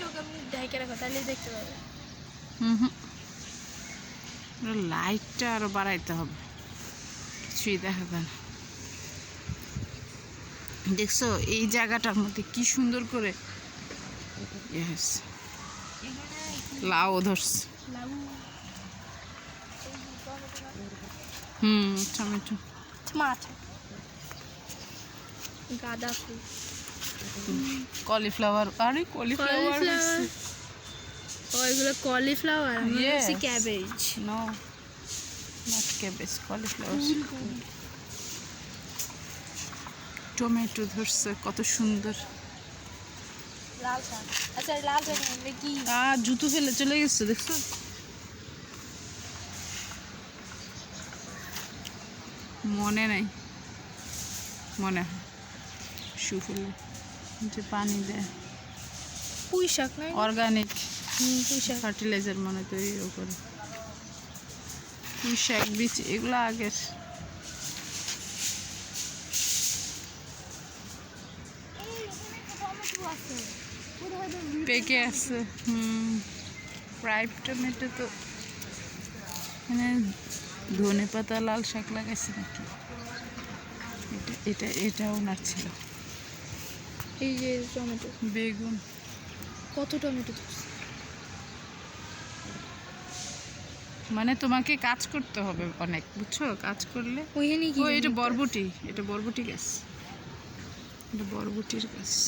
চোখ আপনি ঢেকে রাখো তাহলেই দেখতে পাবে। লাইটটা আরো বাড়াইতে হবে, কিছুই দেখা যায় না। দেখছো এই জায়গাটার মধ্যে কি সুন্দর করে লাউ ধরছে। টমেটো, মাছ, গাঁদা ফুল, কলিফ্লাওয়ার। আরে কলিফ্লাওয়ার ওইগুলো cauliflower, Yes. Cabbage. No, not cabbage, cauliflower. Tomato ধরছে কত সুন্দর। লাল শাক, আচ্ছা লাল শাক কি? জুতো ফেলে চলে গেছে, দেখছো? মনে নাই, মনে হয় শু ফেলে যে পানি দেয়। পুঁই শাক নাই? অর্গানিক পুঁই শাক, ফার্টিলাইজার মনে তৈরিও করে। পুঁই শাক বীজ এগুলো আগের। পেকে আছে। প্রাইভ টমেটো তো মানে ধনে পাতা লাল শাক লাগাইছে নাকি? এটা ওনার ছিল। এই যে টমেটো, বেগুন, কত টমেটো? মানে তোমাকে কাজ করতে হবে অনেক, বুঝছো? কাজ করলে। ওইখানে কি? এটা বরবটি, এটা বরবটি গাছ, এটা বরবটির গাছ।